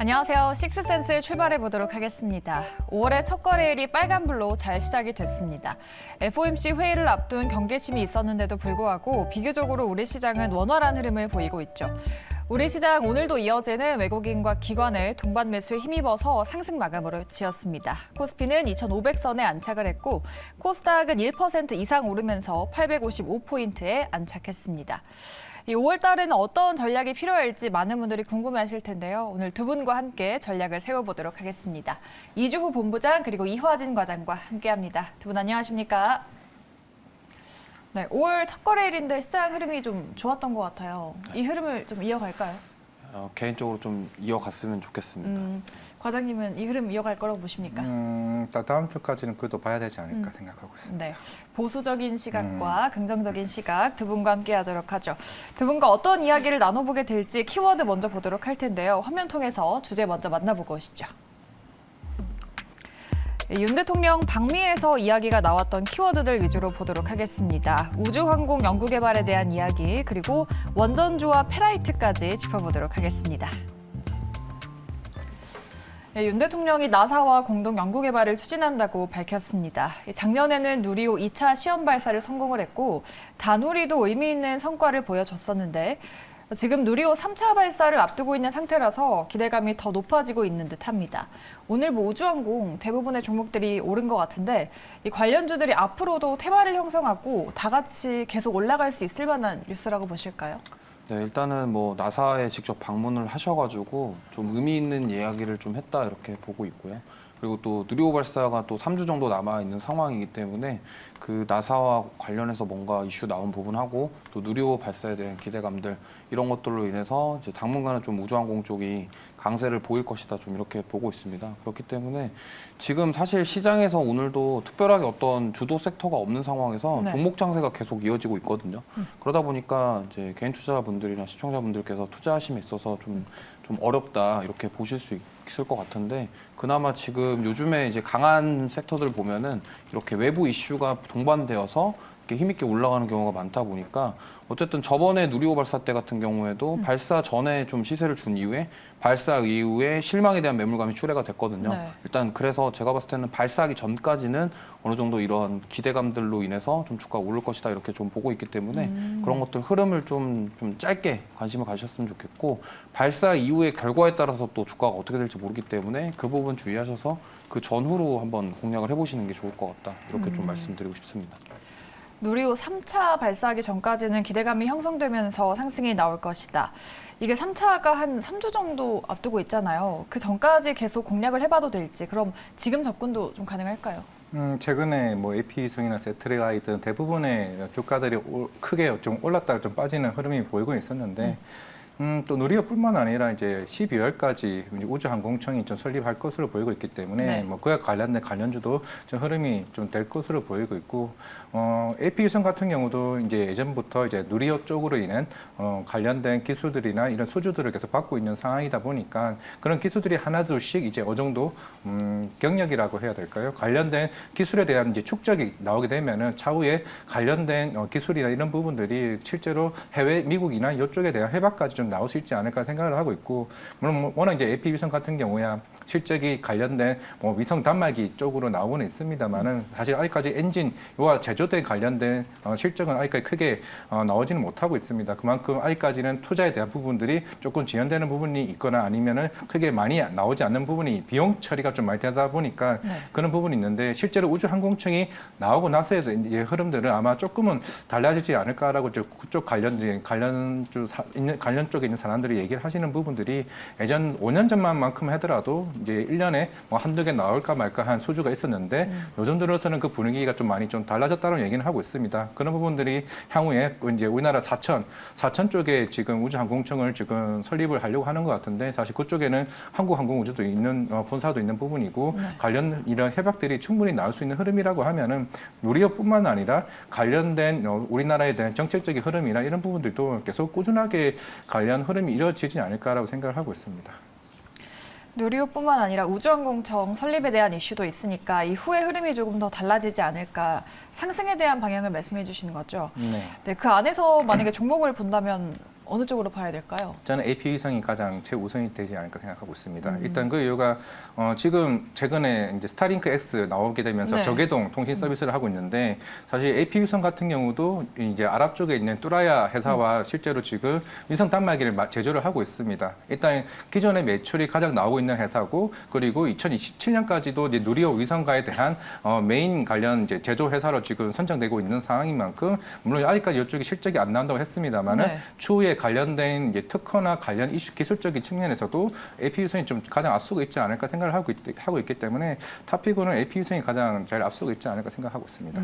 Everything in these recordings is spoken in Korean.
안녕하세요. 식스센스 출발해 보도록 하겠습니다. 5월의 첫 거래일이 빨간불로 잘 시작이 됐습니다. FOMC 회의를 앞둔 경계심이 있었는데도 불구하고 비교적으로 우리 시장은 원활한 흐름을 보이고 있죠. 우리 시장 오늘도 이어지는 외국인과 기관의 동반 매수에 힘입어서 상승 마감으로 지었습니다. 코스피는 2,500선에 안착을 했고 코스닥은 1% 이상 오르면서 855포인트에 안착했습니다. 이 5월 달에는 어떤 전략이 필요할지 많은 분들이 궁금해하실 텐데요. 오늘 두 분과 함께 전략을 세워보도록 하겠습니다. 이주호 본부장 그리고 이화진 과장과 함께합니다. 두 분 안녕하십니까? 네, 5월 첫 거래일인데 시장 흐름이 좀 좋았던 것 같아요. 이 흐름을 좀 이어갈까요? 개인적으로 좀 이어갔으면 좋겠습니다. 과장님은 이 흐름 이어갈 거라고 보십니까? 다음 주까지는 그래도 봐야 되지 않을까 생각하고 있습니다. 네, 보수적인 시각과 긍정적인 시각 두 분과 함께하도록 하죠. 두 분과 어떤 이야기를 나눠보게 될지 키워드 먼저 보도록 할 텐데요. 화면 통해서 주제 먼저 만나보고 오시죠. 윤 대통령 방미에서 이야기가 나왔던 키워드들 위주로 보도록 하겠습니다. 우주항공 연구개발에 대한 이야기, 그리고 원전주와 페라이트까지 짚어보도록 하겠습니다. 윤 대통령이 나사와 공동 연구개발을 추진한다고 밝혔습니다. 작년에는 누리호 2차 시험 발사를 성공을 했고 다누리도 의미 있는 성과를 보여줬었는데 지금 누리호 3차 발사를 앞두고 있는 상태라서 기대감이 더 높아지고 있는 듯합니다. 오늘 우주항공 대부분의 종목들이 오른 것 같은데 이 관련주들이 앞으로도 테마를 형성하고 다 같이 계속 올라갈 수 있을 만한 뉴스라고 보실까요? 네, 일단은 나사에 직접 방문을 하셔가지고 좀 의미 있는 이야기를 좀 했다 이렇게 보고 있고요. 그리고 또 누리호 발사가 또 3주 정도 남아 있는 상황이기 때문에 그 나사와 관련해서 뭔가 이슈 나온 부분하고 또 누리호 발사에 대한 기대감들 이런 것들로 인해서 이제 당분간은 좀 우주항공 쪽이 강세를 보일 것이다 좀 이렇게 보고 있습니다. 그렇기 때문에 지금 사실 시장에서 오늘도 특별하게 어떤 주도 섹터가 없는 상황에서 네. 종목 장세가 계속 이어지고 있거든요. 그러다 보니까 이제 개인 투자분들이나 시청자분들께서 투자하심에 있어서 좀 어렵다 이렇게 보실 수 있을 것 같은데 그나마 지금 요즘에 이제 강한 섹터들 보면은 이렇게 외부 이슈가 동반되어서 이렇게 힘있게 올라가는 경우가 많다 보니까 어쨌든 저번에 누리호 발사 때 같은 경우에도 발사 전에 좀 시세를 준 이후에 발사 이후에 실망에 대한 매물감이 출회가 됐거든요. 네. 일단 그래서 제가 봤을 때는 발사하기 전까지는 어느 정도 이런 기대감들로 인해서 좀 주가가 오를 것이다 이렇게 좀 보고 있기 때문에 그런 것들 흐름을 좀 짧게 관심을 가셨으면 좋겠고 발사 이후의 결과에 따라서 또 주가가 어떻게 될지 모르기 때문에 그 부분 주의하셔서 그 전후로 한번 공략을 해보시는 게 좋을 것 같다 이렇게 좀 말씀드리고 싶습니다. 누리호 3차 발사하기 전까지는 기대감이 형성되면서 상승이 나올 것이다. 이게 3차가 한 3주 정도 앞두고 있잖아요. 그 전까지 계속 공략을 해봐도 될지, 그럼 지금 접근도 좀 가능할까요? 최근에 AP성이나 세트레가이든 대부분의 주가들이 크게 좀 올랐다가 좀 빠지는 흐름이 보이고 있었는데 또 누리호뿐만 아니라 이제 12월까지 우주항공청이 좀 설립할 것으로 보이고 있기 때문에 네. 그와 관련된 관련주도 좀 흐름이 좀 될 것으로 보이고 있고 AP유성 같은 경우도 이제 예전부터 이제 누리호 쪽으로 인한 관련된 기술들이나 이런 수주들을 계속 받고 있는 상황이다 보니까 그런 기술들이 하나둘씩 이제 어느 정도 경력이라고 해야 될까요? 관련된 기술에 대한 이제 축적이 나오게 되면은 차후에 관련된 기술이나 이런 부분들이 실제로 해외 미국이나 이쪽에 대한 해박까지 좀 나올 수 있지 않을까 생각을 하고 있고 물론 워낙 이제 AP위성 같은 경우야 실적이 관련된 위성 단말기 쪽으로 나오고는 있습니다만은 사실 아직까지 엔진과 제조대 관련된 실적은 아직까지 크게 나오지는 못하고 있습니다. 그만큼 아직까지는 투자에 대한 부분들이 조금 지연되는 부분이 있거나 아니면은 크게 많이 나오지 않는 부분이 비용 처리가 좀 많이 되다 보니까 그런 부분이 있는데 실제로 우주항공청이 나오고 나서의 이제 흐름들은 아마 조금은 달라지지 않을까라고 그쪽 관련 쪽에 있는 사람들이 얘기를 하시는 부분들이 예전 5년 전만큼 하더라도 이제 1년에 한두 개 나올까 말까 한 수주가 있었는데 요즘 들어서는 그 분위기가 좀 많이 좀 달라졌다는 얘기는 하고 있습니다. 그런 부분들이 향후에 이제 우리나라 사천 쪽에 지금 우주항공청을 지금 설립을 하려고 하는 것 같은데 사실 그쪽에는 한국항공우주도 있는 본사도 있는 부분이고 관련 이런 협약들이 충분히 나올 수 있는 흐름이라고 하면은 누리호뿐만 아니라 관련된 우리나라에 대한 정책적인 흐름이나 이런 부분들도 계속 꾸준하게 관련 흐름이 이루어지지 않을까라고 생각을 하고 있습니다. 누리호뿐만 아니라 우주항공청 설립에 대한 이슈도 있으니까 이후의 흐름이 조금 더 달라지지 않을까. 상승에 대한 방향을 말씀해 주시는 거죠? 네. 네, 그 안에서 만약에 종목을 본다면 어느 쪽으로 봐야 될까요? 저는 AP 위성이 가장 최우선이 되지 않을까 생각하고 있습니다. 음. 일단 그 이유가 지금 최근에 이제 스타링크 X 나오게 되면서 네. 저궤동 통신 서비스를 하고 있는데 사실 AP 위성 같은 경우도 이제 아랍 쪽에 있는 뚜라야 회사와 실제로 지금 위성 단말기를 제조를 하고 있습니다. 일단 기존의 매출이 가장 나오고 있는 회사고 그리고 2027년까지도 이제 누리호 위성과에 대한 메인 관련 이제 제조 회사로 지금 선정되고 있는 상황인 만큼 물론 아직까지 이쪽이 실적이 안 나온다고 했습니다만은 네. 추후에 관련된 이제 특허나 관련 이슈 기술적인 측면에서도 AP 위성이 좀 가장 앞서고 있지 않을까 생각을 하고 있기 때문에 탑픽으로는 AP 위성이 가장 잘 앞서고 있지 않을까 생각하고 있습니다.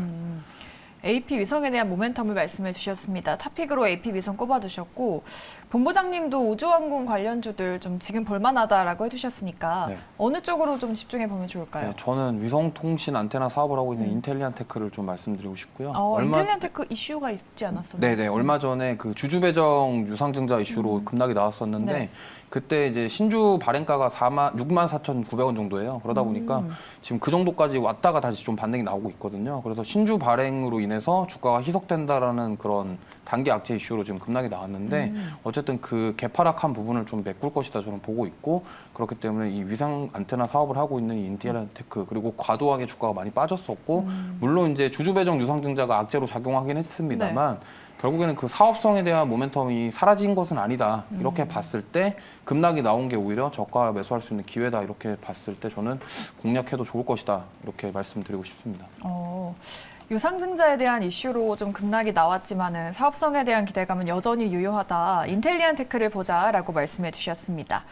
AP 위성에 대한 모멘텀을 말씀해 주셨습니다. 탑픽으로 AP 위성 꼽아주셨고 본부장님도 우주항공 관련주들 좀 지금 볼만하다라고 해주셨으니까 네. 어느 쪽으로 좀 집중해 보면 좋을까요? 네, 저는 위성통신 안테나 사업을 하고 있는 음. 인텔리안테크를 좀 말씀드리고 싶고요. 인텔리안테크 이슈가 있지 않았었나요? 네네, 얼마 전에 그 주주 배정 유상증자 이슈로 급락이 나왔었는데 네. 그때 이제 신주 발행가가 64,900원 정도예요. 그러다 보니까 지금 그 정도까지 왔다가 다시 좀 반등이 나오고 있거든요. 그래서 신주 발행으로 인해서 주가가 희석된다라는 그런 단기 악재 이슈로 지금 급락이 나왔는데 어쨌든 그 개파락한 부분을 좀 메꿀 것이다 저는 보고 있고 그렇기 때문에 이 위상 안테나 사업을 하고 있는 이 인텔리안테크 그리고 과도하게 주가가 많이 빠졌었고 물론 이제 주주 배정 유상증자가 악재로 작용하긴 했습니다만 결국에는 그 사업성에 대한 모멘텀이 사라진 것은 아니다. 이렇게 봤을 때 급락이 나온 게 오히려 저가 매수할 수 있는 기회다. 이렇게 봤을 때 저는 공략해도 좋을 것이다. 이렇게 말씀드리고 싶습니다. 유상증자에 대한 이슈로 좀 급락이 나왔지만은 사업성에 대한 기대감은 여전히 유효하다. 인텔리안테크를 보자라고 말씀해 주셨습니다.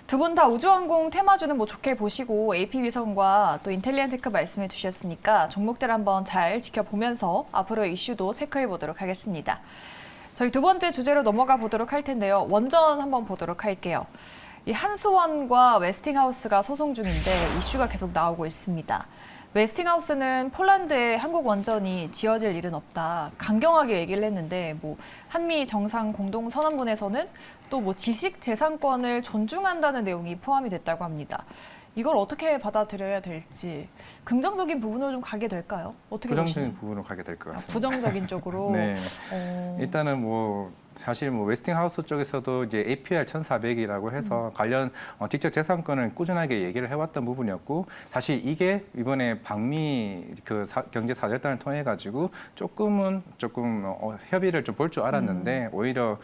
두 분 다 우주항공 테마주는 뭐 좋게 보시고 AP 위성과 또 인텔리안테크 말씀해 주셨으니까 종목들 한번 잘 지켜보면서 앞으로의 이슈도 체크해 보도록 하겠습니다. 저희 두 번째 주제로 넘어가 보도록 할 텐데요. 원전 한번 보도록 할게요. 이 한수원과 웨스팅하우스가 소송 중인데 이슈가 계속 나오고 있습니다. 웨스팅하우스는 폴란드에 한국 원전이 지어질 일은 없다. 강경하게 얘기를 했는데 뭐 한미 정상 공동 선언문에서는 또 뭐 지식 재산권을 존중한다는 내용이 포함이 됐다고 합니다. 이걸 어떻게 받아들여야 될지 긍정적인 부분으로 좀 가게 될까요? 어떻게 부정적인 보시나요? 부분으로 가게 될 것 같습니다. 부정적인 쪽으로. 네. 어, 일단은 뭐 사실 뭐 웨스팅하우스 쪽에서도 이제 APR 1400이라고 해서 관련 직접 재산권을 꾸준하게 얘기를 해왔던 부분이었고 사실 이게 이번에 방미 그 경제 사절단을 통해 가지고 조금 협의를 좀 볼 줄 알았는데 오히려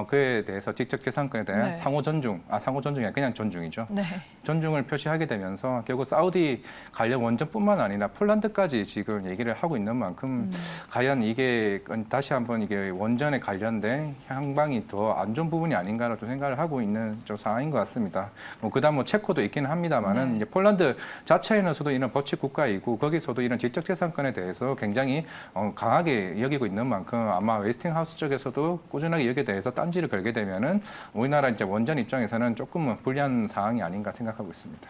그에 대해서 직접 재산권에 대한 네. 상호 존중이 아니라 그냥 존중이죠. 네. 존중을 표시하게 되면서 결국 사우디 관련 원전뿐만 아니라 폴란드까지 지금 얘기를 하고 있는 만큼 과연 이게 다시 한번 이게 원전에 관련된 향방이 더 안 좋은 부분이 아닌가라고 생각을 하고 있는 좀 상황인 것 같습니다. 뭐 그다음 뭐 체코도 있기는 합니다만은 이제 폴란드 자체에서도 이런 법치 국가이고 거기서도 이런 지적 재산권에 대해서 굉장히 강하게 여기고 있는 만큼 아마 웨스팅하우스 쪽에서도 꾸준하게 여기에 대해서 딴지를 걸게 되면은 우리나라 이제 원전 입장에서는 조금은 불리한 상황이 아닌가 생각하고 있습니다.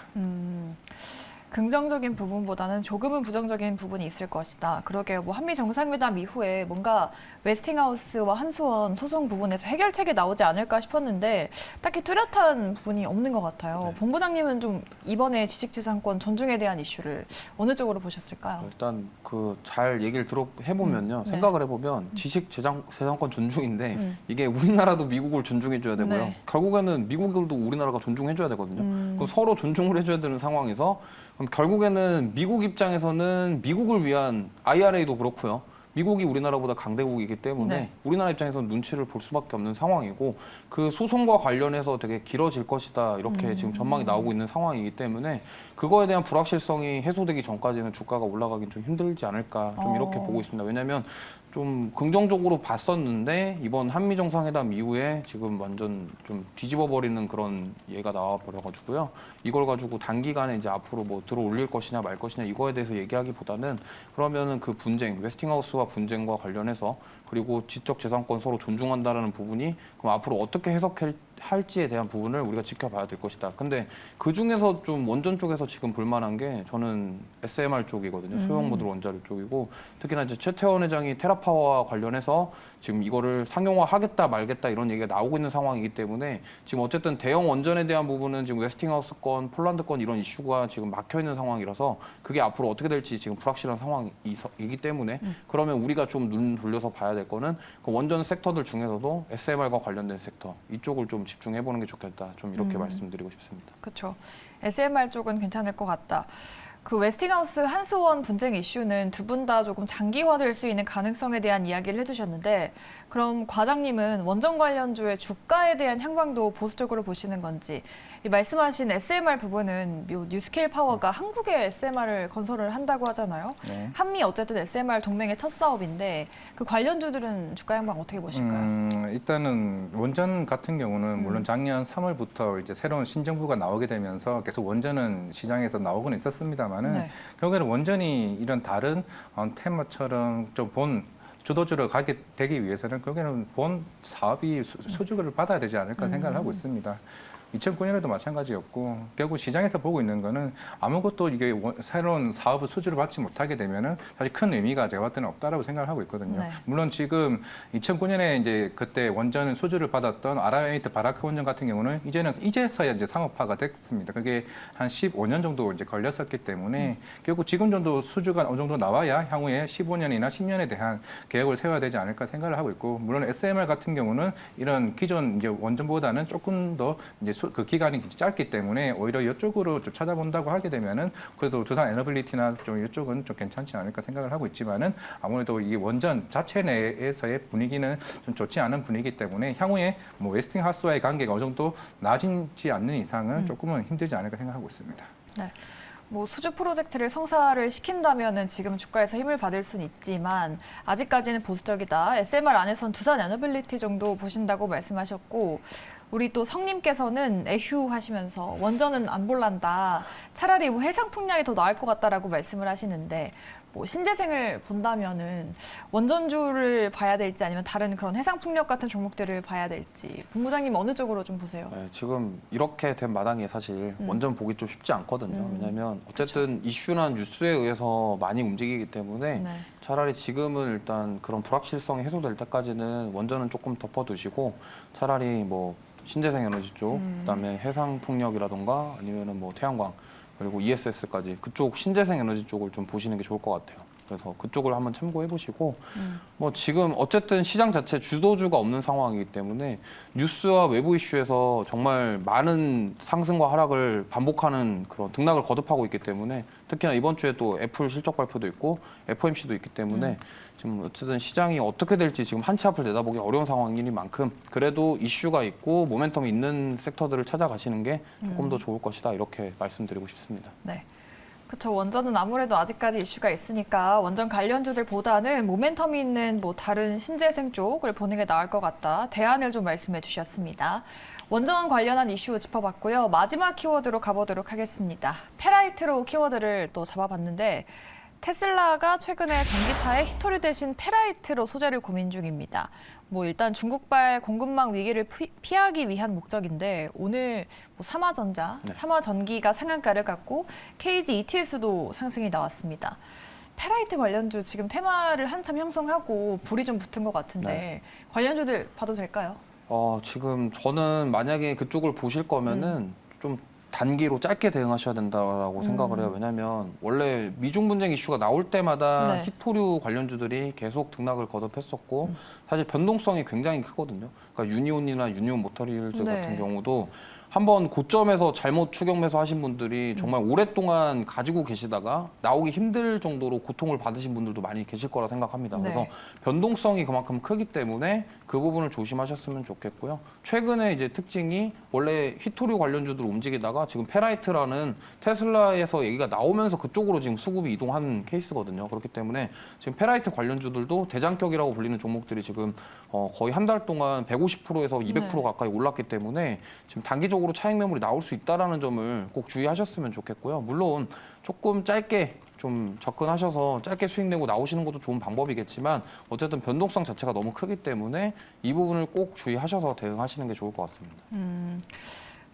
긍정적인 부분보다는 조금은 부정적인 부분이 있을 것이다. 그러게요. 뭐 한미 정상회담 이후에 뭔가 웨스팅하우스와 한수원 소송 부분에서 해결책이 나오지 않을까 싶었는데 딱히 뚜렷한 부분이 없는 것 같아요. 본부장님은 좀 이번에 지식재산권 존중에 대한 이슈를 어느 쪽으로 보셨을까요? 일단 그 잘 얘기를 해보면요. 네. 생각을 해보면 지식 재산권 존중인데 이게 우리나라도 미국을 존중해줘야 되고요. 네. 결국에는 미국도 우리나라가 존중해줘야 되거든요. 그럼 서로 존중을 해줘야 되는 상황에서 그럼 결국에는 미국 입장에서는 미국을 위한 IRA도 그렇고요. 미국이 우리나라보다 강대국이기 때문에 네. 우리나라 입장에서는 눈치를 볼 수밖에 없는 상황이고 그 소송과 관련해서 되게 길어질 것이다 이렇게 지금 전망이 나오고 있는 상황이기 때문에 그거에 대한 불확실성이 해소되기 전까지는 주가가 올라가긴 좀 힘들지 않을까 좀 이렇게 보고 있습니다. 왜냐하면 좀 긍정적으로 봤었는데 이번 한미 정상회담 이후에 지금 완전 좀 뒤집어버리는 그런 예가 나와버려가지고요. 이걸 가지고 단기간에 이제 앞으로 뭐 들어올릴 것이냐 말 것이냐 이거에 대해서 얘기하기보다는 그러면은 그 분쟁, 웨스팅하우스와 분쟁과 관련해서 그리고 지적 재산권 서로 존중한다라는 부분이 그럼 앞으로 어떻게 할지에 대한 부분을 우리가 지켜봐야 될 것이다. 근데 그 중에서 좀 원전 쪽에서 지금 볼만한 게 저는 SMR 쪽이거든요. 소형 모듈 원자력 쪽이고 특히나 이제 최태원 회장이 테라파워와 관련해서 지금 이거를 상용화하겠다 말겠다 이런 얘기가 나오고 있는 상황이기 때문에 지금 어쨌든 대형 원전에 대한 부분은 지금 웨스팅하우스 건, 폴란드 건 이런 이슈가 지금 막혀 있는 상황이라서 그게 앞으로 어떻게 될지 지금 불확실한 상황이기 때문에 그러면 우리가 좀 눈 돌려서 봐야 될 거는 그 원전 섹터들 중에서도 SMR과 관련된 섹터 이쪽을 좀 집중해 보는 게 좋겠다. 좀 이렇게 말씀드리고 싶습니다. 그렇죠. SMR 쪽은 괜찮을 것 같다. 그 웨스팅하우스 한수원 분쟁 이슈는 두 분 다 조금 장기화될 수 있는 가능성에 대한 이야기를 해주셨는데 그럼 과장님은 원전 관련주의 주가에 대한 향방도 보수적으로 보시는 건지 이 말씀하신 SMR 부분은 뉴스케일 파워가 한국에 SMR을 건설을 한다고 하잖아요. 네. 한미 어쨌든 SMR 동맹의 첫 사업인데 그 관련주들은 주가 향방 어떻게 보실까요? 일단은 원전 같은 경우는 물론 작년 3월부터 이제 새로운 신정부가 나오게 되면서 계속 원전은 시장에서 나오고는 있었습니다만은 네. 결국에는 원전이 이런 다른 테마처럼 좀 본 주도주로 가게 되기 위해서는 결국에는 본 사업이 수주를 받아야 되지 않을까 생각을 하고 있습니다. 2009년에도 마찬가지였고 결국 시장에서 보고 있는 거는 아무것도 이게 새로운 사업을 수주를 받지 못하게 되면은 사실 큰 의미가 제가 봤을 때는 없다라고 생각을 하고 있거든요. 네. 물론 지금 2009년에 이제 그때 원전 수주를 받았던 아랍에미리트 바라크 원전 같은 경우는 이제서야 이제 상업화가 됐습니다. 그게 한 15년 정도 이제 걸렸었기 때문에 결국 지금 정도 수주가 어느 정도 나와야 향후에 15년이나 10년에 대한 계획을 세워야 되지 않을까 생각을 하고 있고 물론 SMR 같은 경우는 이런 기존 이제 원전보다는 조금 더 이제 그 기간이 짧기 때문에 오히려 이쪽으로 좀 찾아본다고 하게 되면은 그래도 두산 에너빌리티나 좀 이쪽은 좀 괜찮지 않을까 생각을 하고 있지만은 아무래도 이 원전 자체 내에서의 분위기는 좀 좋지 않은 분위기 때문에 향후에 뭐 웨스팅하우스와의 관계가 어느 정도 나아지지 않는 이상은 조금은 힘들지 않을까 생각하고 있습니다. 네. 뭐 수주 프로젝트를 성사를 시킨다면은 지금 주가에서 힘을 받을 수는 있지만 아직까지는 보수적이다. SMR 안에선 두산 에너빌리티 정도 보신다고 말씀하셨고 우리 또 성님께서는 에휴 하시면서 원전은 안 볼란다. 차라리 뭐 해상 풍량이 더 나을 것 같다라고 말씀을 하시는데 뭐 신재생을 본다면은 원전주를 봐야 될지 아니면 다른 그런 해상 풍력 같은 종목들을 봐야 될지 본부장님 어느 쪽으로 좀 보세요? 네, 지금 이렇게 된 마당에 사실 원전 보기 좀 쉽지 않거든요. 왜냐하면 어쨌든 이슈나 뉴스에 의해서 많이 움직이기 때문에 네. 차라리 지금은 일단 그런 불확실성이 해소될 때까지는 원전은 조금 덮어두시고 차라리 뭐 신재생 에너지 쪽, 그다음에 해상 풍력이라던가 아니면은 뭐 태양광 그리고 ESS까지 그쪽 신재생 에너지 쪽을 좀 보시는 게 좋을 것 같아요. 그래서 그쪽을 한번 참고해 보시고 뭐 지금 어쨌든 시장 자체 주도주가 없는 상황이기 때문에 뉴스와 외부 이슈에서 정말 많은 상승과 하락을 반복하는 그런 등락을 거듭하고 있기 때문에 특히나 이번 주에 또 애플 실적 발표도 있고 FOMC도 있기 때문에 지금 어쨌든 시장이 어떻게 될지 지금 한 치 앞을 내다보기 어려운 상황인 만큼 그래도 이슈가 있고 모멘텀이 있는 섹터들을 찾아가시는 게 조금 더 좋을 것이다 이렇게 말씀드리고 싶습니다. 네. 그렇죠. 원전은 아무래도 아직까지 이슈가 있으니까 원전 관련주들보다는 모멘텀이 있는 뭐 다른 신재생 쪽을 보는 게 나을 것 같다. 대안을 좀 말씀해 주셨습니다. 원전 관련한 이슈 짚어봤고요. 마지막 키워드로 가보도록 하겠습니다. 페라이트로 키워드를 또 잡아봤는데 테슬라가 최근에 전기차에 히토류 대신 페라이트로 소재를 고민 중입니다. 뭐 일단 중국발 공급망 위기를 피하기 위한 목적인데 오늘 뭐 삼화전자, 삼화전기가 상한가를 갖고 KG ETS도 상승이 나왔습니다. 페라이트 관련주 지금 테마를 한참 형성하고 불이 좀 붙은 것 같은데 관련주들 봐도 될까요? 지금 저는 만약에 그쪽을 보실 거면은 좀 단기로 짧게 대응하셔야 된다고 생각을 해요. 왜냐하면 원래 미중 분쟁 이슈가 나올 때마다 네. 히토류 관련주들이 계속 등락을 거듭했었고 사실 변동성이 굉장히 크거든요. 그러니까 유니온이나 유니온 모터리얼즈 네. 같은 경우도 한번 고점에서 잘못 추격 매수하신 분들이 정말 오랫동안 가지고 계시다가 나오기 힘들 정도로 고통을 받으신 분들도 많이 계실 거라 생각합니다. 그래서 네. 변동성이 그만큼 크기 때문에 그 부분을 조심하셨으면 좋겠고요. 최근에 이제 특징이 원래 히토류 관련주들 움직이다가 지금 페라이트라는 테슬라에서 얘기가 나오면서 그쪽으로 지금 수급이 이동한 케이스거든요. 그렇기 때문에 지금 페라이트 관련주들도 대장격이라고 불리는 종목들이 지금 거의 한 달 동안 150%에서 200% 네. 가까이 올랐기 때문에 지금 단기적으로 단기적으로 차익 매물이 나올 수 있다라는 점을 꼭 주의하셨으면 좋겠고요. 물론 조금 짧게 좀 접근하셔서 짧게 수익 내고 나오시는 것도 좋은 방법이겠지만 어쨌든 변동성 자체가 너무 크기 때문에 이 부분을 꼭 주의하셔서 대응하시는 게 좋을 것 같습니다.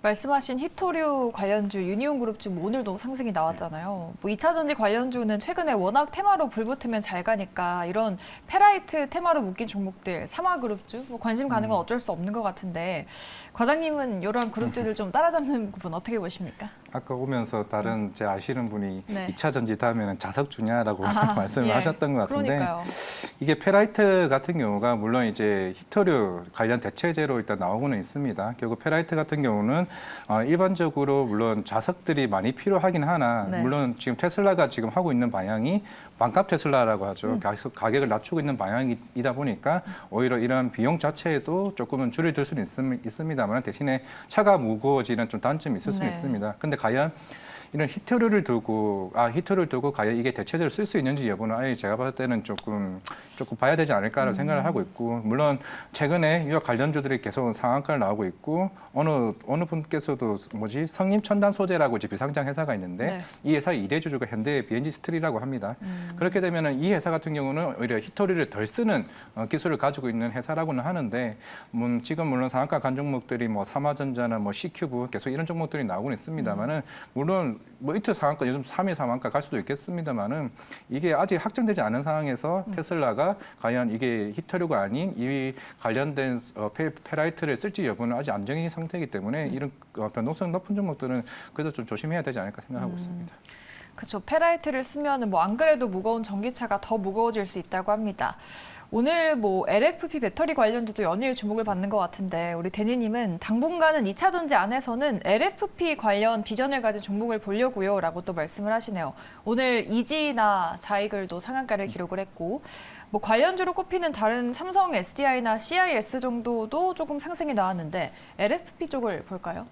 말씀하신 히토류 관련주, 유니온그룹주 뭐 오늘도 상승이 나왔잖아요. 뭐 2차 전지 관련주는 최근에 워낙 테마로 불붙으면 잘 가니까 이런 페라이트 테마로 묶인 종목들, 삼화그룹주 뭐 관심 가는 건 어쩔 수 없는 것 같은데 과장님은 이런 그룹주들 좀 따라잡는 부분 어떻게 보십니까? 아까 오면서 다른 제 아시는 분이 네. 2차 전지 다음에는 자석주냐라고 말씀을 예. 하셨던 것 같은데 그러니까요. 이게 페라이트 같은 경우가 물론 이제 히토류 관련 대체제로 일단 나오고는 있습니다. 결국 페라이트 같은 경우는 일반적으로 물론 자석들이 많이 필요하긴 하나 네. 물론 지금 테슬라가 지금 하고 있는 방향이 반값 테슬라라고 하죠. 가격을 낮추고 있는 방향이다 보니까 오히려 이런 비용 자체에도 조금은 줄여들 수는 있습니다만 대신에 차가 무거워지는 좀 단점이 있을 수는 네. 있습니다. 근데 과연 이런 히토류를 두고 과연 이게 대체제로 쓸 수 있는지 여부는 아예 제가 봤을 때는 조금 봐야 되지 않을까라는 생각을 하고 있고 물론 최근에 이 관련주들이 계속 상한가를 나오고 있고 어느 분께서도 성림 첨단 소재라고 이제 비상장 회사가 있는데 네. 이 회사의 2대 주주가 현대 BNG 스틸이라고 합니다. 그렇게 되면은 이 회사 같은 경우는 오히려 히토류를 덜 쓰는 기술을 가지고 있는 회사라고는 하는데 지금 물론 상한가 간 종목들이 뭐 삼화전자나 뭐 C큐브 계속 이런 종목들이 나오고는 있습니다만은 물론 뭐 이틀 상한가 요즘 3일 상한가 갈 수도 있겠습니다만은 이게 아직 확정되지 않은 상황에서 테슬라가 과연 이게 히토류가 아닌 이 관련된 페라이트를 쓸지 여부는 아직 안 정해진 상태이기 때문에 이런 변동성 높은 종목들은 그래도 좀 조심해야 되지 않을까 생각하고 있습니다. 그렇죠. 페라이트를 쓰면 뭐 안 그래도 무거운 전기차가 더 무거워질 수 있다고 합니다. 오늘 뭐 LFP 배터리 관련주도 연일 주목을 받는 것 같은데 우리 대니님은 당분간은 2차 전지 안에서는 LFP 관련 비전을 가진 종목을 보려고요 라고 또 말씀을 하시네요. 오늘 이지나 자이글도 상한가를 기록을 했고 뭐 관련주로 꼽히는 다른 삼성 SDI나 CIS 정도도 조금 상승이 나왔는데 LFP 쪽을 볼까요?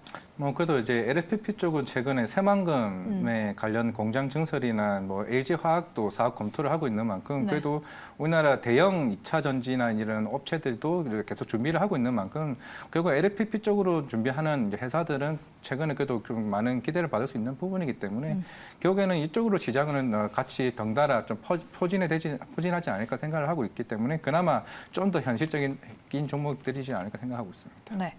그래도 이제 LFP 쪽은 최근에 새만금에 관련 공장 증설이나 뭐 LG 화학도 사업 검토를 하고 있는 만큼 그래도 우리나라 대형 2차 전지나 이런 업체들도 계속 준비를 하고 있는 만큼 결국 LFP 쪽으로 준비하는 이제 회사들은 최근에 그래도 좀 많은 기대를 받을 수 있는 부분이기 때문에 결국에는 이쪽으로 시장은 같이 덩달아 좀 포진하지 않을까 생각을 하고 있기 때문에 그나마 좀 더 현실적인 종목들이지 않을까 생각하고 있습니다. 네.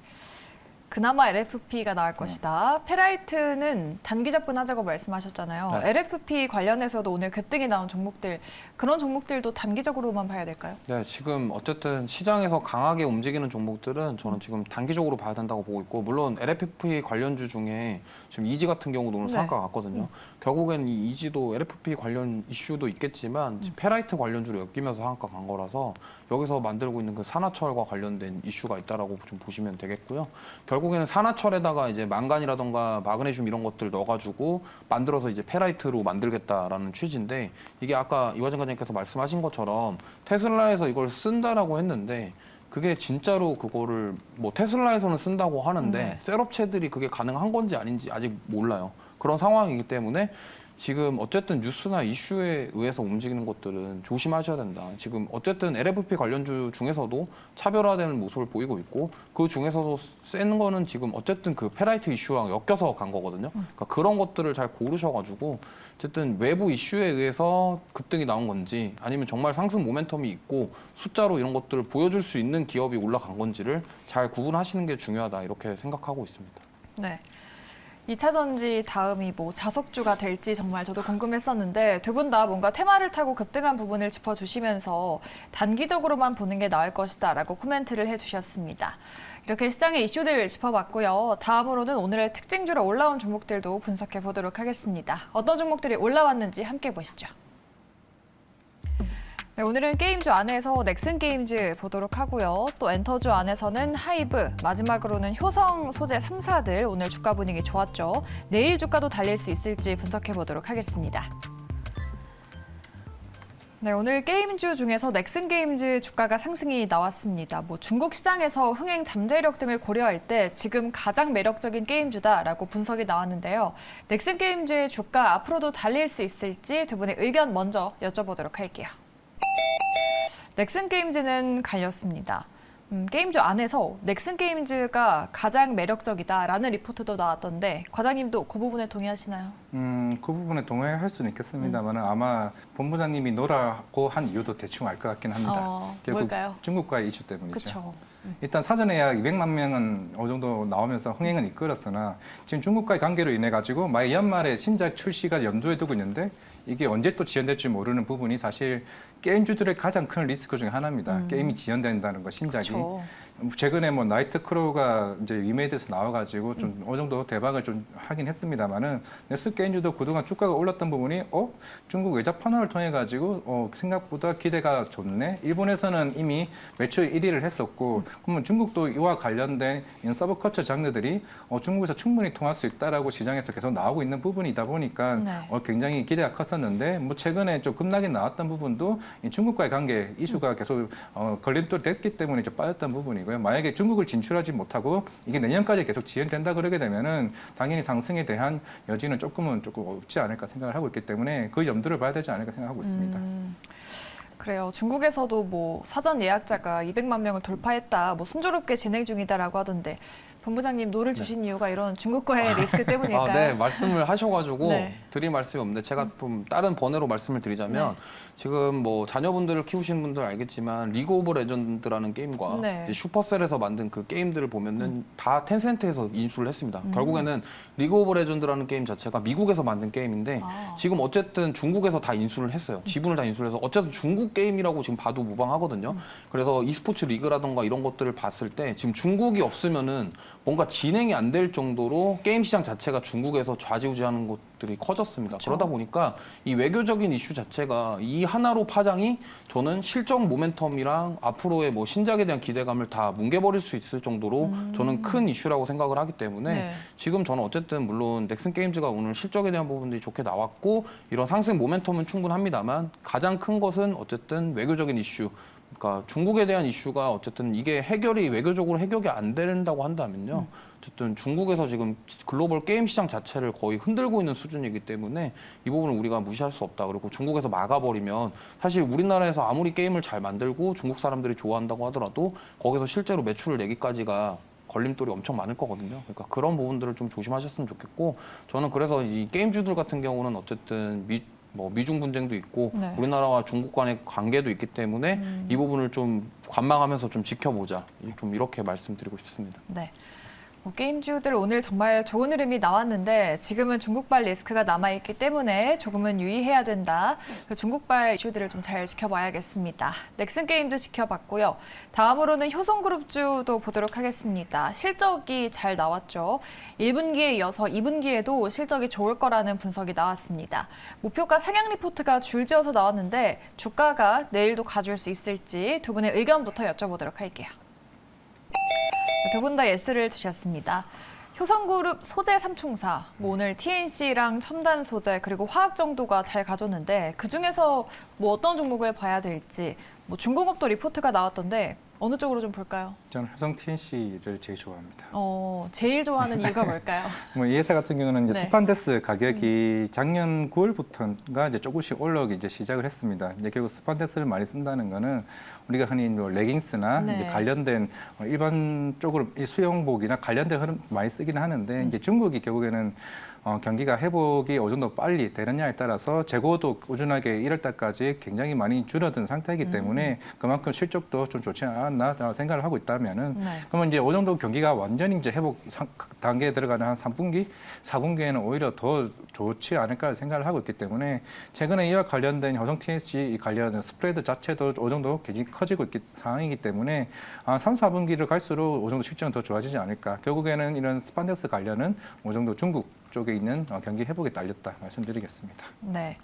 그나마 LFP가 나을 것이다. 페라이트는 단기 접근하자고 말씀하셨잖아요. 네. LFP 관련해서도 오늘 급등이 나온 종목들, 그런 종목들도 단기적으로만 봐야 될까요? 네, 지금 어쨌든 시장에서 강하게 움직이는 종목들은 저는 지금 단기적으로 봐야 된다고 보고 있고 물론 LFP 관련주 중에 지금 이지 같은 경우도 오늘 네. 상한가 갔거든요. 결국엔 이 이지도 LFP 관련 이슈도 있겠지만 페라이트 관련주로 엮이면서 상한가 간 거라서 여기서 만들고 있는 그 산화철과 관련된 이슈가 있다라고 좀 보시면 되겠고요. 결국에는 산화철에다가 이제 망간이라던가 마그네슘 이런 것들 넣어가지고 만들어서 이제 페라이트로 만들겠다라는 취지인데 이게 아까 이화정 과장님께서 말씀하신 것처럼 테슬라에서 이걸 쓴다라고 했는데 그게 진짜로 그거를 뭐 테슬라에서는 쓴다고 하는데 셀업체들이 그게 가능한 건지 아닌지 아직 몰라요. 그런 상황이기 때문에 지금 어쨌든 뉴스나 이슈에 의해서 움직이는 것들은 조심하셔야 된다. 지금 어쨌든 LFP 관련주 중에서도 차별화되는 모습을 보이고 있고 그 중에서도 센 거는 지금 어쨌든 그 페라이트 이슈와 엮여서 간 거거든요. 그러니까 그런 것들을 잘 고르셔가지고 어쨌든 외부 이슈에 의해서 급등이 나온 건지 아니면 정말 상승 모멘텀이 있고 숫자로 이런 것들을 보여줄 수 있는 기업이 올라간 건지를 잘 구분하시는 게 중요하다 이렇게 생각하고 있습니다. 네. 2차 전지 다음이 뭐 자석주가 될지 정말 저도 궁금했었는데 두 분 다 뭔가 테마를 타고 급등한 부분을 짚어주시면서 단기적으로만 보는 게 나을 것이다 라고 코멘트를 해주셨습니다. 이렇게 시장의 이슈들 짚어봤고요. 다음으로는 오늘의 특징주로 올라온 종목들도 분석해 보도록 하겠습니다. 어떤 종목들이 올라왔는지 함께 보시죠. 네, 오늘은 게임주 안에서 넥슨 게임즈 보도록 하고요. 또 엔터주 안에서는 하이브, 마지막으로는 효성 소재 3사들 오늘 주가 분위기 좋았죠. 내일 주가도 달릴 수 있을지 분석해 보도록 하겠습니다. 네, 오늘 게임주 중에서 넥슨 게임즈 주가가 상승이 나왔습니다. 뭐 중국 시장에서 흥행 잠재력 등을 고려할 때 지금 가장 매력적인 게임주다라고 분석이 나왔는데요. 넥슨 게임즈의 주가 앞으로도 달릴 수 있을지 두 분의 의견 먼저 여쭤보도록 할게요. 넥슨 게임즈는 갈렸습니다. 게임주 안에서 넥슨 게임즈가 가장 매력적이다라는 리포트도 나왔던데 과장님도 그 부분에 동의하시나요? 그 부분에 동의할 수는 있겠습니다만 아마 본부장님이 노라고 한 이유도 대충 알 것 같긴 합니다. 결국 뭘까요? 중국과의 이슈 때문이죠. 그렇죠. 일단 사전에 약 200만 명은 어느 정도 나오면서 흥행은 이끌었으나 지금 중국과의 관계로 인해 가지고 만약 연말에 신작 출시가 염두에 두고 있는데 이게 언제 또 지연될지 모르는 부분이 사실 게임주들의 가장 큰 리스크 중에 하나입니다. 게임이 지연된다는 거, 신작이. 그렇죠. 최근에 뭐 나이트 크로우가 이제 리메이드에서 나와가지고 좀 어느 정도 대박을 좀 하긴 했습니다만은 넥슨 게임즈도 그동안 주가가 올랐던 부분이 중국 외자 판호를 통해 가지고 생각보다 기대가 좋네. 일본에서는 이미 매출 1위를 했었고 그러면 중국도 이와 관련된 이런 서브컬처 장르들이 중국에서 충분히 통할 수 있다라고 시장에서 계속 나오고 있는 부분이다 보니까 네. 굉장히 기대가 컸었는데 뭐 최근에 좀 급락이 나왔던 부분도 이 중국과의 관계 이슈가 계속 걸림돌 됐기 때문에 좀 빠졌던 부분이고요. 만약에 중국을 진출하지 못하고 이게 내년까지 계속 지연된다 그러게 되면은 당연히 상승에 대한 여지는 조금 없지 않을까 생각을 하고 있기 때문에 그 염두를 봐야 되지 않을까 생각하고 있습니다. 그래요. 중국에서도 뭐 사전 예약자가 200만 명을 돌파했다, 뭐 순조롭게 진행 중이다라고 하던데 본부장님 노를 주신 이유가 이런 중국과의 리스크 때문일까요? 네, 말씀을 하셔가지고 네. 드릴 말씀이 없는데 제가 좀 다른 번외로 말씀을 드리자면 지금 뭐 자녀분들을 키우시는 분들 알겠지만 리그 오브 레전드라는 게임과 네. 이제 슈퍼셀에서 만든 그 게임들을 보면은 다 텐센트에서 인수를 했습니다. 결국에는 리그 오브 레전드라는 게임 자체가 미국에서 만든 게임인데 지금 어쨌든 중국에서 다 인수를 했어요. 지분을 다 인수를 해서 어쨌든 중국 게임이라고 지금 봐도 무방하거든요. 그래서 e스포츠 리그라던가 이런 것들을 봤을 때 지금 중국이 없으면은 뭔가 진행이 안 될 정도로 게임 시장 자체가 중국에서 좌지우지하는 것들이 커졌습니다. 그러다 보니까 이 외교적인 이슈 자체가 이 하나로 파장이 저는 실적 모멘텀이랑 앞으로의 뭐 신작에 대한 기대감을 다 뭉개버릴 수 있을 정도로 저는 큰 이슈라고 생각을 하기 때문에 네. 지금 저는 어쨌든 물론 넥슨 게임즈가 오늘 실적에 대한 부분들이 좋게 나왔고 이런 상승 모멘텀은 충분합니다만 가장 큰 것은 어쨌든 외교적인 이슈. 그러니까 중국에 대한 이슈가 어쨌든 이게 외교적으로 해결이 안 된다고 한다면요. 어쨌든 중국에서 지금 글로벌 게임 시장 자체를 거의 흔들고 있는 수준이기 때문에 이 부분을 우리가 무시할 수 없다. 그리고 중국에서 막아버리면 사실 우리나라에서 아무리 게임을 잘 만들고 중국 사람들이 좋아한다고 하더라도 거기서 실제로 매출을 내기까지가 걸림돌이 엄청 많을 거거든요. 그러니까 그런 부분들을 좀 조심하셨으면 좋겠고 저는 그래서 이 게임주들 같은 경우는 어쨌든 미중 분쟁도 있고 네. 우리나라와 중국 간의 관계도 있기 때문에 이 부분을 좀 관망하면서 좀 지켜보자. 좀 이렇게 말씀드리고 싶습니다. 네. 게임주들 오늘 정말 좋은 흐름이 나왔는데 지금은 중국발 리스크가 남아있기 때문에 조금은 유의해야 된다. 그 중국발 이슈들을 좀 잘 지켜봐야겠습니다. 넥슨 게임도 지켜봤고요. 다음으로는 효성그룹주도 보도록 하겠습니다. 실적이 잘 나왔죠. 1분기에 이어서 2분기에도 실적이 좋을 거라는 분석이 나왔습니다. 목표가 상향 리포트가 줄지어서 나왔는데 주가가 내일도 가줄 수 있을지 두 분의 의견부터 여쭤보도록 할게요. 두 분 다 예스를 주셨습니다. 효성그룹 소재 3총사, 오늘 TNC랑 첨단 소재 그리고 화학 정도가 잘 가졌는데 그 중에서 어떤 종목을 봐야 될지 중공업도 리포트가 나왔던데 어느 쪽으로 좀 볼까요? 저는 효성 TNC를 제일 좋아합니다. 제일 좋아하는 이유가 뭘까요? 이 회사 같은 경우는 이제 네. 스판데스 가격이 작년 9월부터가 이제 조금씩 올라오기 이제 시작을 했습니다. 이제 결국 스판데스를 많이 쓴다는 거는 우리가 흔히 레깅스나 네. 이제 관련된 일반적으로 이 수영복이나 관련된 흐름 많이 쓰기는 하는데 이제 중국이 결국에는 경기가 회복이 어느 정도 빨리 되느냐에 따라서 재고도 꾸준하게 1월 달까지 굉장히 많이 줄어든 상태이기 때문에 그만큼 실적도 좀 좋지 않았나 생각을 하고 있다면은 네. 그러면 이제 어느 정도 경기가 완전히 이제 회복 단계에 들어가는 한 3분기, 4분기에는 오히려 더 좋지 않을까 생각을 하고 있기 때문에 최근에 이와 관련된 효성 TNC 관련 스프레드 자체도 어느 정도 굉장히 커지고 있기 상황이기 때문에 3, 4분기를 갈수록 어느 정도 실적은 더 좋아지지 않을까. 결국에는 이런 스판덱스 관련은 어느 정도 중국 쪽에 있는 경기 회복에 딸렸다 말씀드리겠습니다. 네.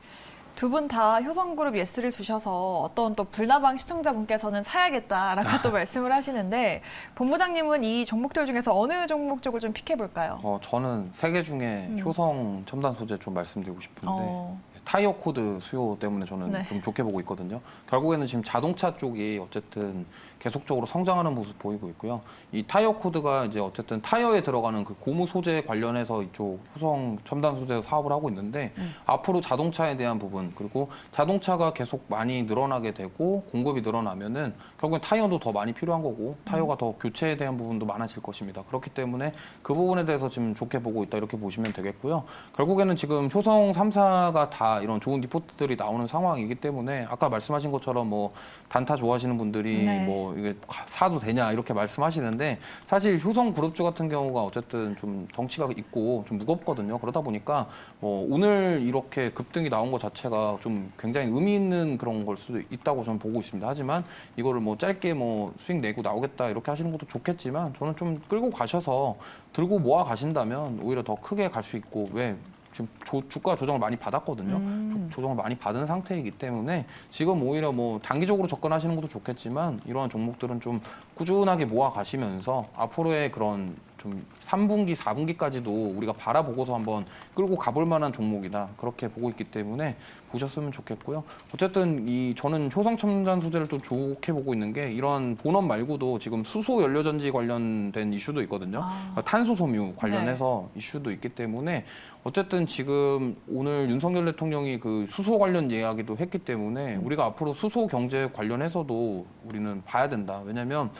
두 분 다 효성그룹 예스를 주셔서 어떤 또 불나방 시청자분께서는 사야겠다라고 또 말씀을 하시는데 본부장님은 이 종목들 중에서 어느 종목 쪽을 좀 픽해볼까요? 저는 세 개 중에 효성 첨단 소재 좀 말씀드리고 싶은데 타이어 코드 수요 때문에 저는 네. 좀 좋게 보고 있거든요. 결국에는 지금 자동차 쪽이 어쨌든 계속적으로 성장하는 모습 보이고 있고요. 이 타이어 코드가 이제 어쨌든 타이어에 들어가는 그 고무 소재 관련해서 이쪽 효성 첨단 소재 사업을 하고 있는데 앞으로 자동차에 대한 부분 그리고 자동차가 계속 많이 늘어나게 되고 공급이 늘어나면은 결국엔 타이어도 더 많이 필요한 거고 타이어가 더 교체에 대한 부분도 많아질 것입니다. 그렇기 때문에 그 부분에 대해서 지금 좋게 보고 있다 이렇게 보시면 되겠고요. 결국에는 지금 효성 3사가 다 이런 좋은 리포트들이 나오는 상황이기 때문에 아까 말씀하신 것처럼 뭐 단타 좋아하시는 분들이 네. 뭐 이게 사도 되냐 이렇게 말씀하시는데 사실 효성 그룹주 같은 경우가 어쨌든 좀 덩치가 있고 좀 무겁거든요. 그러다 보니까 오늘 이렇게 급등이 나온 것 자체가 좀 굉장히 의미 있는 그런 걸 수도 있다고 저는 보고 있습니다. 하지만 이거를 뭐 짧게 뭐 수익 내고 나오겠다 이렇게 하시는 것도 좋겠지만 저는 좀 끌고 가셔서 들고 모아 가신다면 오히려 더 크게 갈 수 있고 왜 지금 주가 조정을 많이 받았거든요. 조정을 많이 받은 상태이기 때문에 지금 오히려 뭐 단기적으로 접근하시는 것도 좋겠지만 이러한 종목들은 좀 꾸준하게 모아 가시면서 앞으로의 그런 좀 3분기, 4분기까지도 우리가 바라보고서 한번 끌고 가볼 만한 종목이다. 그렇게 보고 있기 때문에 보셨으면 좋겠고요. 어쨌든 저는 효성첨단 소재를 또 좋게 보고 있는 게 이런 본업 말고도 지금 수소 연료전지 관련된 이슈도 있거든요. 탄소 섬유 관련해서 이슈도 있기 때문에 어쨌든 지금 오늘 윤석열 대통령이 그 수소 관련 이야기도 했기 때문에 우리가 앞으로 수소 경제 관련해서도 우리는 봐야 된다. 왜냐하면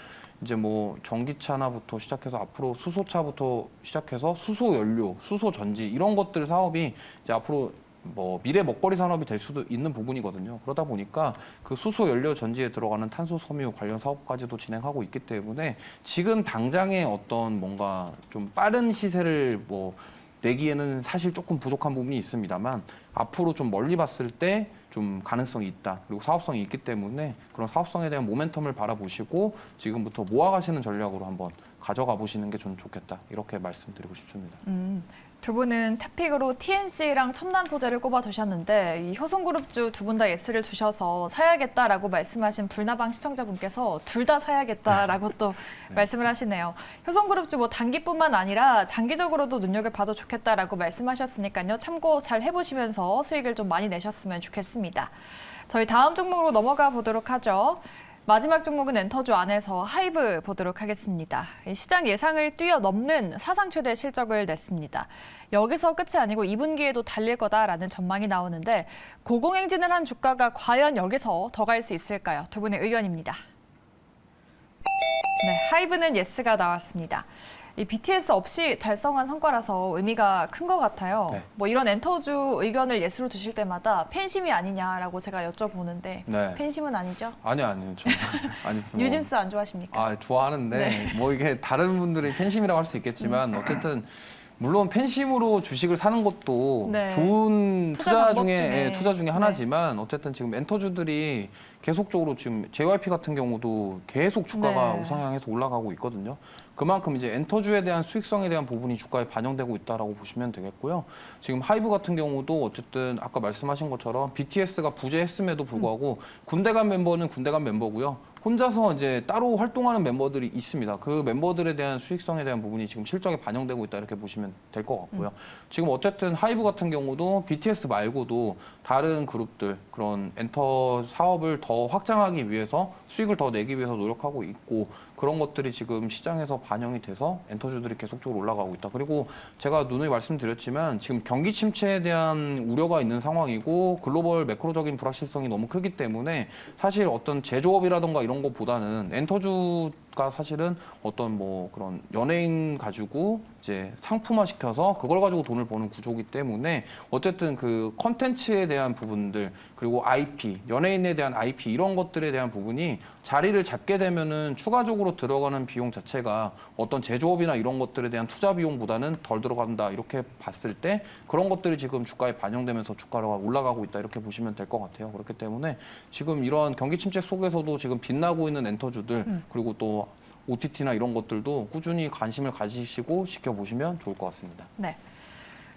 이제 뭐 전기차나부터 시작해서 앞으로 수소차부터 시작해서 수소 연료, 수소 전지 이런 것들 사업이 이제 앞으로 뭐 미래 먹거리 산업이 될 수도 있는 부분이거든요. 그러다 보니까 그 수소 연료 전지에 들어가는 탄소 섬유 관련 사업까지도 진행하고 있기 때문에 지금 당장의 어떤 뭔가 좀 빠른 시세를 뭐 내기에는 사실 조금 부족한 부분이 있습니다만 앞으로 좀 멀리 봤을 때 좀 가능성이 있다. 그리고 사업성이 있기 때문에 그런 사업성에 대한 모멘텀을 바라보시고 지금부터 모아가시는 전략으로 한번 가져가 보시는 게 좀 좋겠다. 이렇게 말씀드리고 싶습니다. 두 분은 탑픽으로 TNC랑 첨단 소재를 꼽아주셨는데 이 효성그룹주 두 분 다 예스를 주셔서 사야겠다라고 말씀하신 불나방 시청자분께서 둘 다 사야겠다라고 또 말씀을 하시네요. 효성그룹주 뭐 단기뿐만 아니라 장기적으로도 눈여겨봐도 좋겠다라고 말씀하셨으니까요. 참고 잘 해보시면서 수익을 좀 많이 내셨으면 좋겠습니다. 저희 다음 종목으로 넘어가 보도록 하죠. 마지막 종목은 엔터주 안에서 하이브 보도록 하겠습니다. 시장 예상을 뛰어넘는 사상 최대 실적을 냈습니다. 여기서 끝이 아니고 2분기에도 달릴 거다라는 전망이 나오는데 고공행진을 한 주가가 과연 여기서 더 갈 수 있을까요? 두 분의 의견입니다. 네, 하이브는 예스가 나왔습니다. 이 BTS 없이 달성한 성과라서 의미가 큰 것 같아요. 네. 뭐 이런 엔터주 의견을 예스로 두실 때마다 팬심이 아니냐라고 제가 여쭤보는데 네. 팬심은 아니죠? 아니요. 저, 아니, 뭐, 뉴진스 안 좋아하십니까? 좋아하는데 네. 뭐 이게 다른 분들이 팬심이라고 할 수 있겠지만 어쨌든 물론 팬심으로 주식을 사는 것도 네. 좋은 투자 투자 방법 중에 중에. 투자 중에 네. 하나지만 어쨌든 지금 엔터주들이 계속적으로 지금 JYP 같은 경우도 계속 주가가 네. 우상향해서 올라가고 있거든요. 그만큼 이제 엔터주에 대한 수익성에 대한 부분이 주가에 반영되고 있다라고 보시면 되겠고요. 지금 하이브 같은 경우도 어쨌든 아까 말씀하신 것처럼 BTS가 부재했음에도 불구하고 군대 간 멤버는 군대 간 멤버고요. 혼자서 이제 따로 활동하는 멤버들이 있습니다. 그 멤버들에 대한 수익성에 대한 부분이 지금 실적에 반영되고 있다 이렇게 보시면 될 것 같고요. 지금 어쨌든 하이브 같은 경우도 BTS 말고도 다른 그룹들 그런 엔터 사업을 더 확장하기 위해서 수익을 더 내기 위해서 노력하고 있고 그런 것들이 지금 시장에서 반영이 돼서 엔터주들이 계속적으로 올라가고 있다. 그리고 제가 누누이 말씀드렸지만 지금 경기 침체에 대한 우려가 있는 상황이고 글로벌 매크로적인 불확실성이 너무 크기 때문에 사실 어떤 제조업이라던가 이런 것보다는 엔터주가 사실은 어떤 뭐 그런 연예인 가지고 이제 상품화 시켜서 그걸 가지고 돈을 버는 구조이기 때문에 어쨌든 그 컨텐츠에 대한 부분들 그리고 IP, 연예인에 대한 IP 이런 것들에 대한 부분이 자리를 잡게 되면은 추가적으로 들어가는 비용 자체가 어떤 제조업이나 이런 것들에 대한 투자 비용보다는 덜 들어간다 이렇게 봤을 때 그런 것들이 지금 주가에 반영되면서 주가가 올라가고 있다 이렇게 보시면 될 것 같아요. 그렇기 때문에 지금 이런 경기 침체 속에서도 지금 빛나고 있는 엔터주들 그리고 또 OTT나 이런 것들도 꾸준히 관심을 가지시고 지켜보시면 좋을 것 같습니다. 네.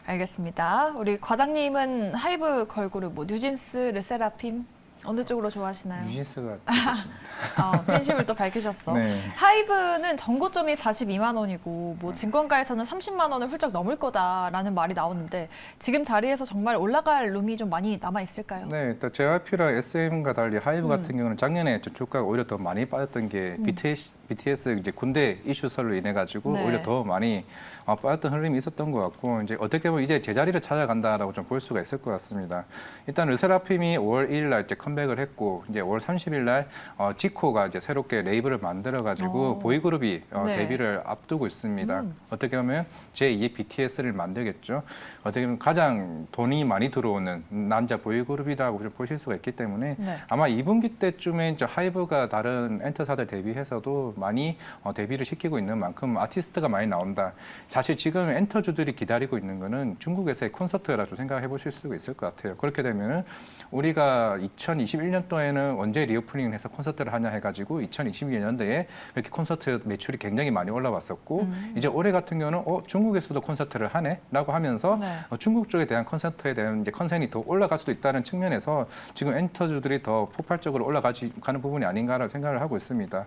알겠습니다. 우리 과장님은 하이브 걸그룹, 뭐 뉴진스, 르세라핌 어느 쪽으로 좋아하시나요? 뉴진스가 좋습니다. 팬심을 또 밝히셨어. 네. 하이브는 정고점이 42만 원이고 뭐 증권가에서는 30만 원을 훌쩍 넘을 거다라는 말이 나오는데 지금 자리에서 정말 올라갈 룸이 좀 많이 남아 있을까요? 네, 또 JYP랑 SM과 달리 하이브 같은 경우는 작년에 좀 주가가 오히려 더 많이 빠졌던 게 BTS 이제 군대 이슈설로 인해 가지고 네. 오히려 더 많이 빠졌던 흐름이 있었던 것 같고 이제 어떻게 보면 이제 제자리를 찾아간다라고 좀 볼 수가 있을 것 같습니다. 일단 르세라핌이 5월 1일 날 이제 컴백을 했고 이제 5월 30일 날 지코가 이제 새롭게 레이블을 만들어 가지고 보이그룹이 네. 데뷔를 앞두고 있습니다. 어떻게 보면 제2의 BTS를 만들겠죠. 어떻게 보면 가장 돈이 많이 들어오는 남자 보이그룹이라고 좀 보실 수가 있기 때문에 네. 아마 2분기 때쯤에 이제 하이브가 다른 엔터사들 대비해서도 많이 데뷔를 시키고 있는 만큼 아티스트가 많이 나온다. 사실 지금 엔터주들이 기다리고 있는 거는 중국에서의 콘서트라고 생각해 보실 수가 있을 것 같아요. 그렇게 되면은 우리가 2021년도에는 언제 리오프닝을 해서 콘서트를 하냐 해가지고 2022년도에 이렇게 콘서트 매출이 굉장히 많이 올라왔었고 이제 올해 같은 경우는 중국에서도 콘서트를 하네라고 하면서 네. 중국 쪽에 대한 콘서트에 대한 이제 컨센이 더 올라갈 수도 있다는 측면에서 지금 엔터주들이 더 폭발적으로 올라가는 부분이 아닌가라고 생각을 하고 있습니다.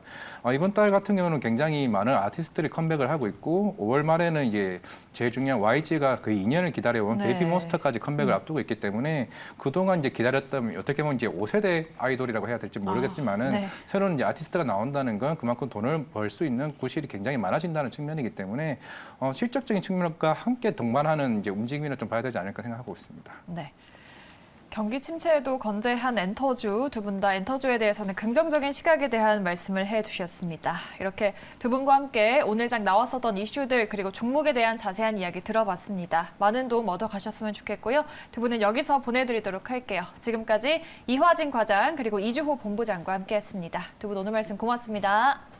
이번 달 같은 경우는 굉장히 많은 아티스트들이 컴백을 하고 있고 5월 말에는 이제 제일 중요한 YG가 거의 2년을 기다려온 네. 베이비몬스터까지 컴백을 앞두고 있기 때문에 그동안 이제 기다렸던 어떻게 보면 이제 5세대 아이돌이라고 해야 될지 모르겠지만은 네. 새로운 이제 아티스트가 나온다는 건 그만큼 돈을 벌 수 있는 구실이 굉장히 많아진다는 측면이기 때문에 실적적인 측면과 함께 동반하는 이제 움직임이나 좀 봐야 되지 않을까 생각하고 있습니다. 네. 경기 침체에도 건재한 엔터주, 두 분 다 엔터주에 대해서는 긍정적인 시각에 대한 말씀을 해주셨습니다. 이렇게 두 분과 함께 오늘 장 나왔었던 이슈들 그리고 종목에 대한 자세한 이야기 들어봤습니다. 많은 도움 얻어가셨으면 좋겠고요. 두 분은 여기서 보내드리도록 할게요. 지금까지 이화진 과장 그리고 이주호 본부장과 함께했습니다. 두 분 오늘 말씀 고맙습니다.